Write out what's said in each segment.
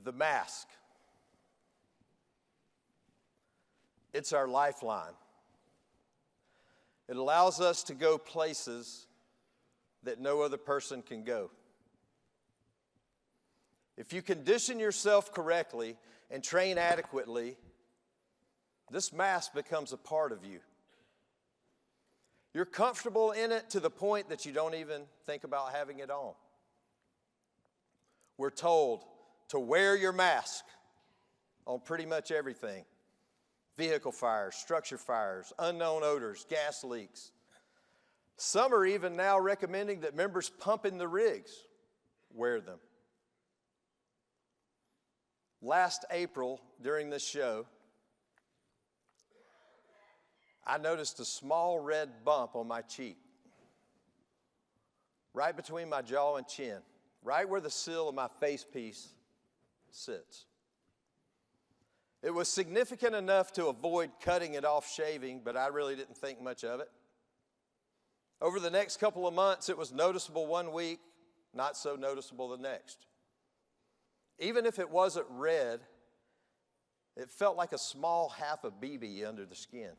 The mask. It's our lifeline. It allows us to go places that no other person can go. If you condition yourself correctly and train adequately, this mask becomes a part of you. You're comfortable in it to the point that you don't even think about having it on. We're told to wear your mask on pretty much everything. Vehicle fires, structure fires, unknown odors, gas leaks. Some are even now recommending that members pumping the rigs wear them. Last April, during this show, I noticed a small red bump on my cheek, right between my jaw and chin, right where the sill of my face piece sits. It was significant enough to avoid cutting it off shaving, but I really didn't think much of it. Over the next couple of months, it was noticeable one week, not so noticeable the next. Even if it wasn't red, it felt like a small half a BB under the skin.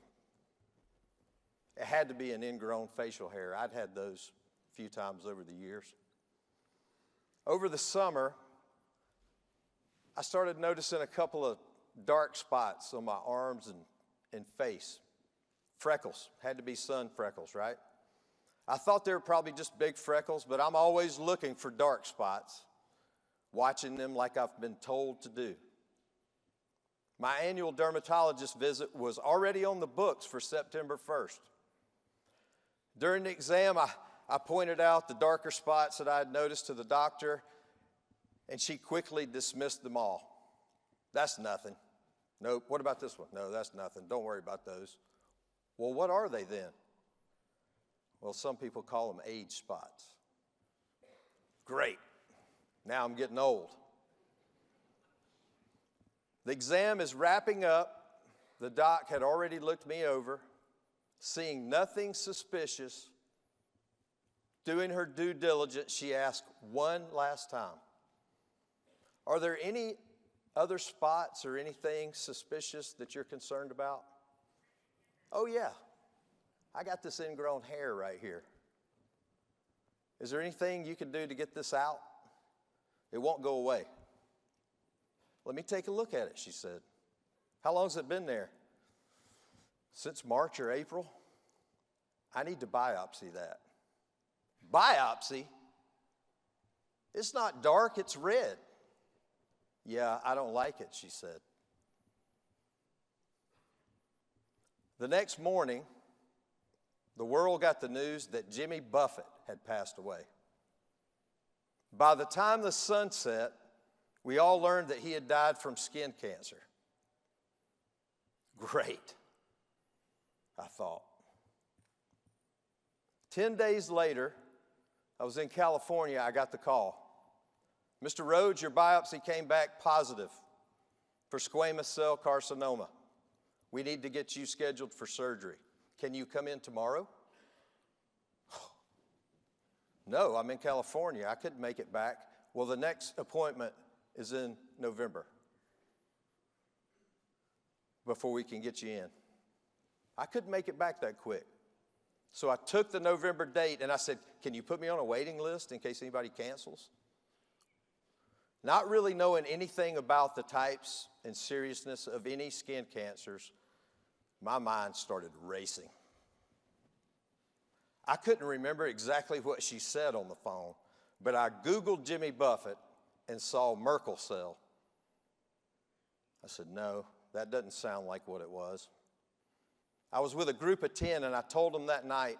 It had to be an ingrown facial hair. I'd had those a few times over the years. Over the summer, I started noticing a couple of dark spots on my arms and face. Freckles. Had to be sun freckles, right? I thought they were probably just big freckles, but I'm always looking for dark spots, watching them like I've been told to do. My annual dermatologist visit was already on the books for September 1st. During the exam, I pointed out the darker spots that I had noticed to the doctor, and she quickly dismissed them all. That's nothing. Nope. What about this one? No, that's nothing. Don't worry about those. Well, what are they then? Well, some people call them age spots. Great. Now I'm getting old. The exam is wrapping up. The doc had already looked me over. Seeing nothing suspicious, doing her due diligence, she asked one last time, "Are there any other spots or anything suspicious that you're concerned about?" "Oh yeah, I got this ingrown hair right here. Is there anything you can do to get this out? It won't go away." "Let me take a look at it," she said. "How long's it been there?" "Since March or April." "I need to biopsy that." "Biopsy? It's not dark, it's red." "Yeah, I don't like it," she said. The next morning, the world got the news that Jimmy Buffett had passed away. By the time the sun set, we all learned that he had died from skin cancer. Great, I thought. 10 days later, I was in California, I got the call. "Mr. Rhodes, your biopsy came back positive for squamous cell carcinoma. We need to get you scheduled for surgery. Can you come in tomorrow?" "No, I'm in California. I couldn't make it back." "Well, the next appointment is in November before we can get you in." I couldn't make it back that quick. So I took the November date and I said, "Can you put me on a waiting list in case anybody cancels?" Not really knowing anything about the types and seriousness of any skin cancers, my mind started racing. I couldn't remember exactly what she said on the phone, but I Googled Jimmy Buffett and saw Merkel cell. I said, "No, that doesn't sound like what it was." I was with a group of 10, and I told them that night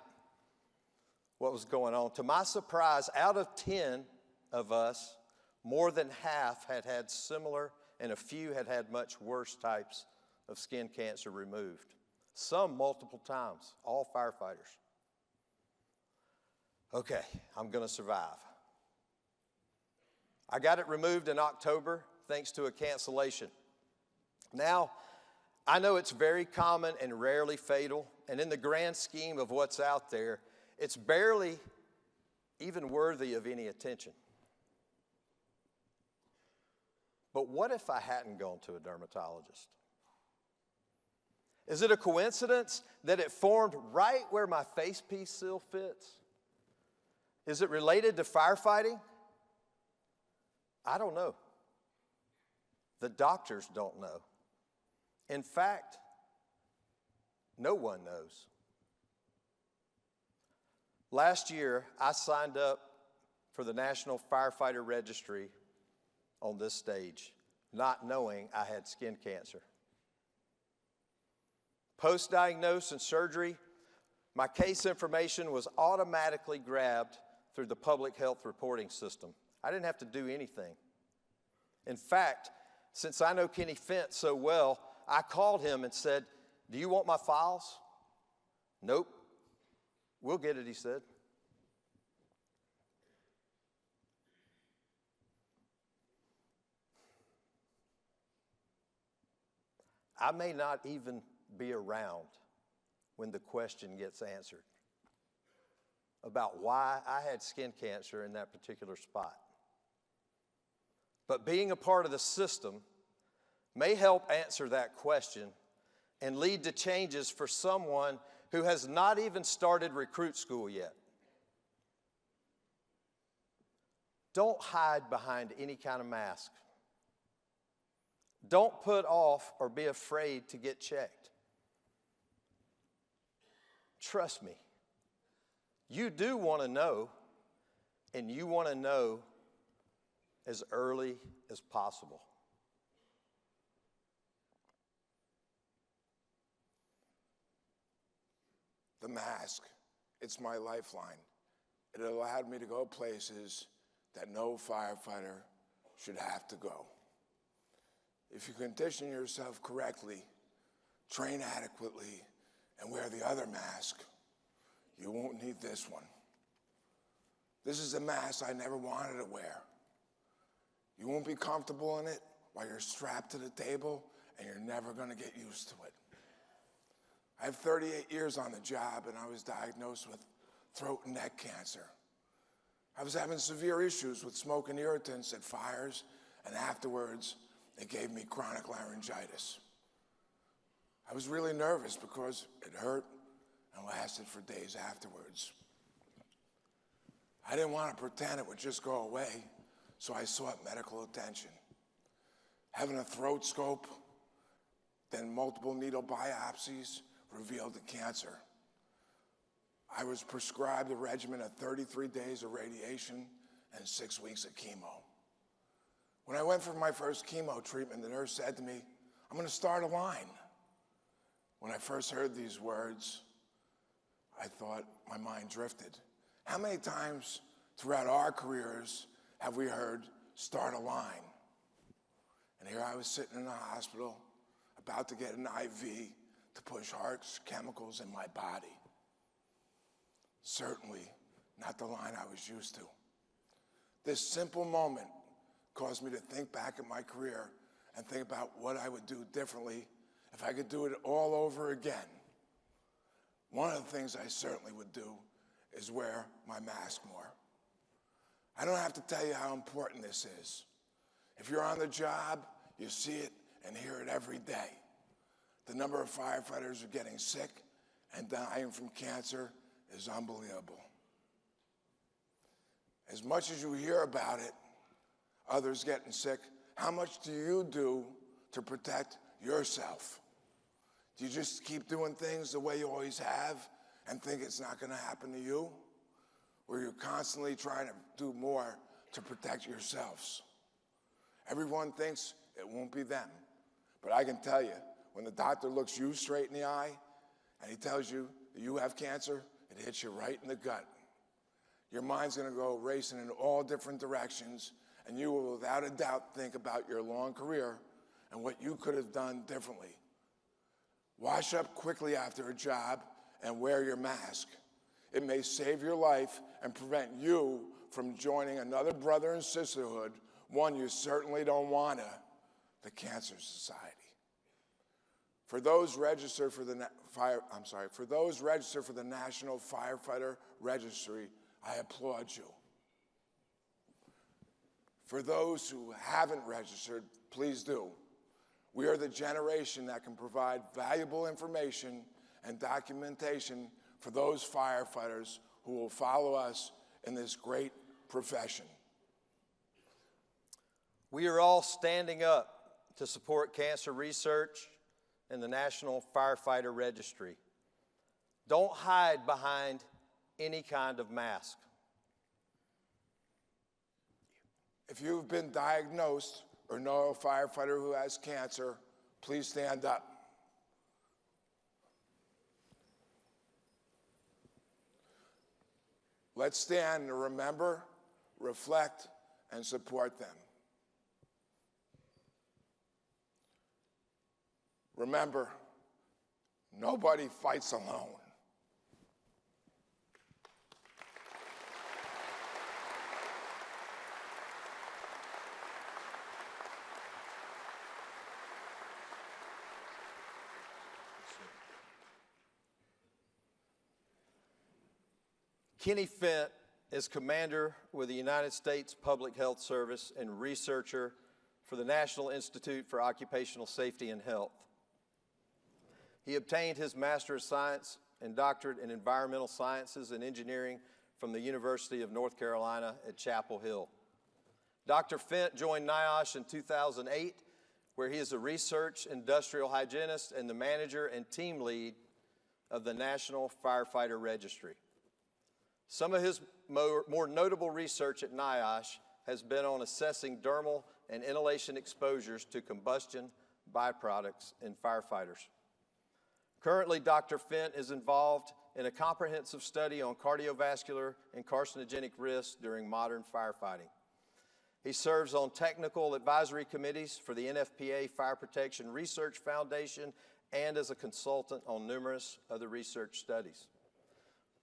what was going on. To my surprise, out of 10 of us, more than half had had similar, and a few had had much worse types of skin cancer removed. Some multiple times, all firefighters. Okay, I'm going to survive. I got it removed in October thanks to a cancellation. Now, I know it's very common and rarely fatal, and in the grand scheme of what's out there, it's barely even worthy of any attention. But what if I hadn't gone to a dermatologist? Is it a coincidence that it formed right where my facepiece seal fits? Is it related to firefighting? I don't know. The doctors don't know. In fact, no one knows. Last year, I signed up for the National Firefighter Registry on this stage, not knowing I had skin cancer. Post-diagnosis and surgery, my case information was automatically grabbed through the public health reporting system. I didn't have to do anything. In fact, since I know Kenny Fent so well, I called him and said, "Do you want my files?" "Nope." "We'll get it," he said. I may not even be around when the question gets answered about why I had skin cancer in that particular spot. But being a part of the system may help answer that question and lead to changes for someone who has not even started recruit school yet. Don't hide behind any kind of mask. Don't put off or be afraid to get checked. Trust me, you do want to know, and you want to know as early as possible. The mask, it's my lifeline. It allowed me to go places that no firefighter should have to go. If you condition yourself correctly, train adequately, and wear the other mask, you won't need this one. This is a mask I never wanted to wear. You won't be comfortable in it while you're strapped to the table, and you're never going to get used to it. I have 38 years on the job, and I was diagnosed with throat and neck cancer. I was having severe issues with smoke and irritants at fires, and afterwards, it gave me chronic laryngitis. I was really nervous because it hurt and lasted for days afterwards. I didn't want to pretend it would just go away, so I sought medical attention. Having a throat scope, then multiple needle biopsies revealed the cancer. I was prescribed a regimen of 33 days of radiation and 6 weeks of chemo. When I went for my first chemo treatment, the nurse said to me, "I'm going to start a line." When I first heard these words, I thought my mind drifted. How many times throughout our careers have we heard "start a line"? And here I was sitting in the hospital, about to get an IV to push harsh chemicals in my body. Certainly not the line I was used to. This simple moment caused me to think back at my career and think about what I would do differently if I could do it all over again. One of the things I certainly would do is wear my mask more. I don't have to tell you how important this is. If you're on the job, you see it and hear it every day. The number of firefighters who are getting sick and dying from cancer is unbelievable. As much as you hear about it, others getting sick, how much do you do to protect yourself? Do you just keep doing things the way you always have and think it's not going to happen to you? Or you're constantly trying to do more to protect yourselves? Everyone thinks it won't be them. But I can tell you, when the doctor looks you straight in the eye and he tells you that you have cancer, it hits you right in the gut. Your mind's going to go racing in all different directions, and you will without a doubt think about your long career and what you could have done differently. Wash up quickly after a job and wear your mask. It may save your life and prevent you from joining another brother and sisterhood, one you certainly don't want to, the Cancer Society. For those registered for the National Firefighter Registry, I applaud you. For those who haven't registered, please do. We are the generation that can provide valuable information and documentation for those firefighters who will follow us in this great profession. We are all standing up to support cancer research and the National Firefighter Registry. Don't hide behind any kind of mask. If you've been diagnosed or know a firefighter who has cancer, please stand up. Let's stand to remember, reflect, and support them. Remember, nobody fights alone. Kenny Fent is commander with the United States Public Health Service and researcher for the National Institute for Occupational Safety and Health. He obtained his Master of Science and Doctorate in Environmental Sciences and Engineering from the University of North Carolina at Chapel Hill. Dr. Fent joined NIOSH in 2008, where he is a research industrial hygienist and the manager and team lead of the National Firefighter Registry. Some of his more notable research at NIOSH has been on assessing dermal and inhalation exposures to combustion byproducts in firefighters. Currently, Dr. Fent is involved in a comprehensive study on cardiovascular and carcinogenic risks during modern firefighting. He serves on technical advisory committees for the NFPA Fire Protection Research Foundation and as a consultant on numerous other research studies.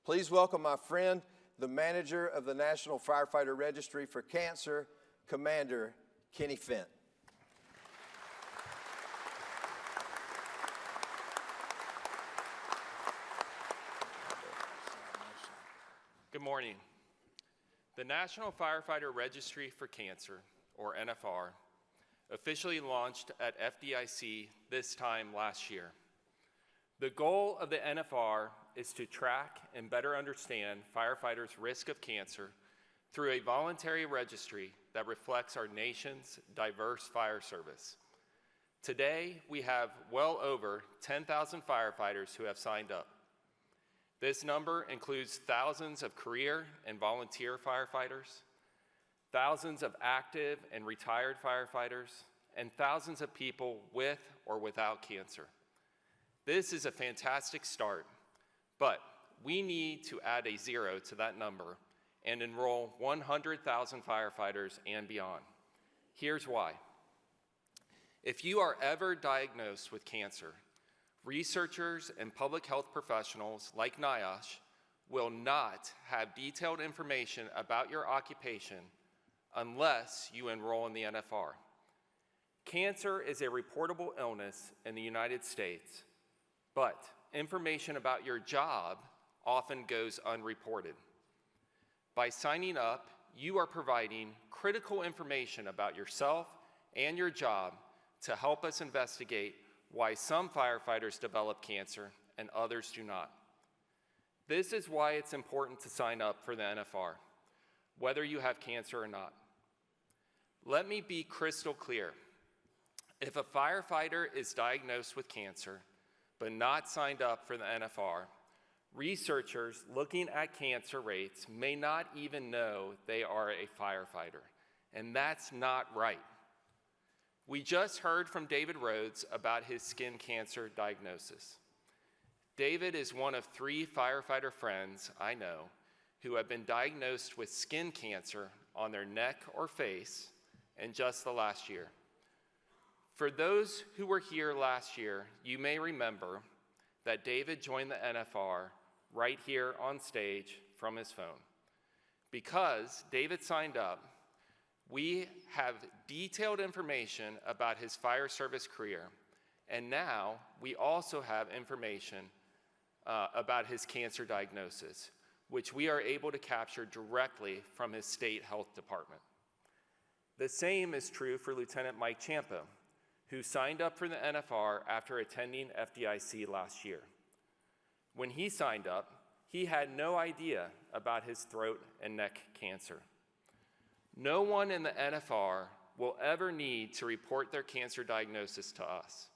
Please welcome my friend, the manager of the National Firefighter Registry for Cancer, Commander Kenny Fent. Good morning. The National Firefighter Registry for Cancer, or NFR, officially launched at FDIC this time last year. The goal of the NFR is to track and better understand firefighters' risk of cancer through a voluntary registry that reflects our nation's diverse fire service. Today, we have well over 10,000 firefighters who have signed up. This number includes thousands of career and volunteer firefighters, thousands of active and retired firefighters, and thousands of people with or without cancer. This is a fantastic start, but we need to add a zero to that number and enroll 100,000 firefighters and beyond. Here's why. If you are ever diagnosed with cancer, researchers and public health professionals like NIOSH will not have detailed information about your occupation unless you enroll in the NFR. Cancer is a reportable illness in the United States, but information about your job often goes unreported. By signing up, you are providing critical information about yourself and your job to help us investigate why some firefighters develop cancer and others do not. This is why it's important to sign up for the NFR, whether you have cancer or not. Let me be crystal clear. If a firefighter is diagnosed with cancer but not signed up for the NFR, researchers looking at cancer rates may not even know they are a firefighter, and that's not right. We just heard from David Rhodes about his skin cancer diagnosis. David is one of 3 firefighter friends I know who have been diagnosed with skin cancer on their neck or face in just the last year. For those who were here last year, you may remember that David joined the NFR right here on stage from his phone. Because David signed up, we have detailed information about his fire service career, and now we also have information about his cancer diagnosis, which we are able to capture directly from his state health department. The same is true for Lieutenant Mike Ciampo, who signed up for the NFR after attending FDIC last year. When he signed up, he had no idea about his throat and neck cancer. No one in the NFR will ever need to report their cancer diagnosis to us.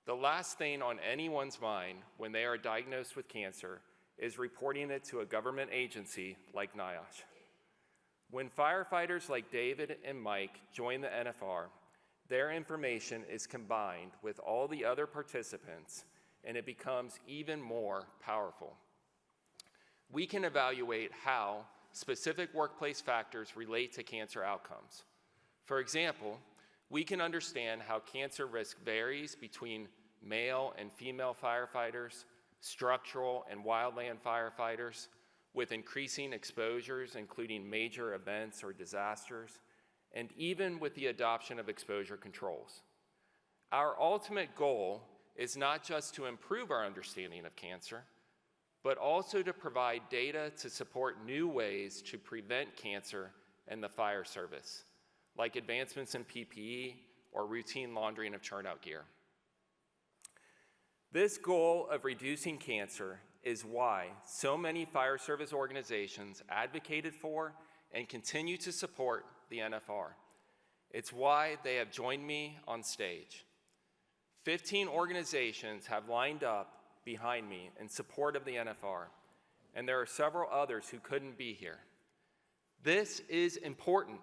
The last thing on anyone's mind when they are diagnosed with cancer is reporting it to a government agency like NIOSH. When firefighters like David and Mike join the NFR, their information is combined with all the other participants, and it becomes even more powerful. We can evaluate how specific workplace factors relate to cancer outcomes. For example, we can understand how cancer risk varies between male and female firefighters, structural and wildland firefighters, with increasing exposures, including major events or disasters, and even with the adoption of exposure controls. Our ultimate goal is not just to improve our understanding of cancer, but also to provide data to support new ways to prevent cancer in the fire service, like advancements in PPE or routine laundering of turnout gear. This goal of reducing cancer is why so many fire service organizations advocated for and continue to support the NFR. It's why they have joined me on stage. 15 organizations have lined up behind me in support of the NFR, and there are several others who couldn't be here. This is important.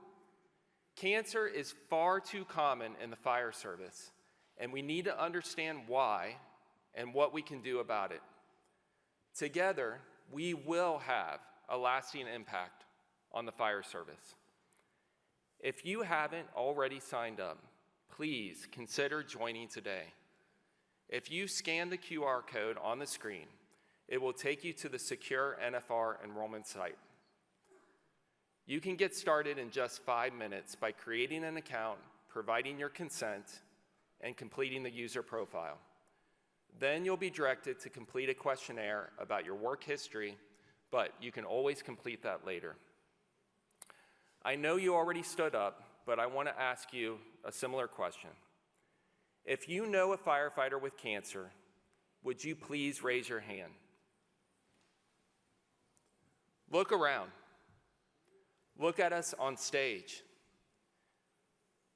Cancer is far too common in the fire service, and we need to understand why and what we can do about it. Together, we will have a lasting impact on the fire service. If you haven't already signed up, please consider joining today. If you scan the QR code on the screen, it will take you to the secure NFR enrollment site. You can get started in just 5 minutes by creating an account, providing your consent, and completing the user profile. Then you'll be directed to complete a questionnaire about your work history, but you can always complete that later. I know you already stood up, but I want to ask you a similar question. If you know a firefighter with cancer, would you please raise your hand? Look around. Look at us on stage.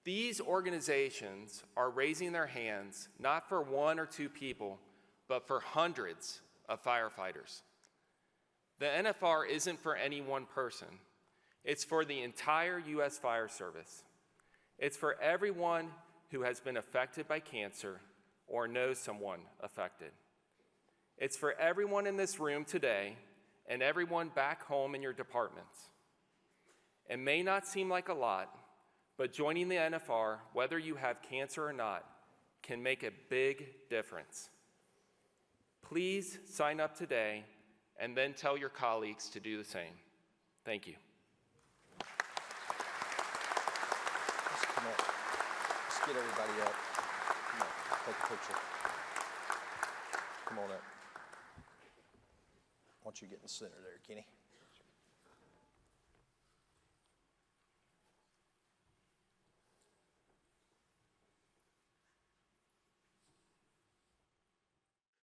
These organizations are raising their hands not for 1 or 2 people, but for hundreds of firefighters. The NFR isn't for any one person. It's for the entire U.S. Fire Service. It's for everyone who has been affected by cancer or knows someone affected. It's for everyone in this room today and everyone back home in your departments. It may not seem like a lot, but joining the NFR, whether you have cancer or not, can make a big difference. Please sign up today and then tell your colleagues to do the same. Thank you. Come on. Let's get everybody up. Come on, take a picture. Come on up. I want you to get in the center there, Kenny.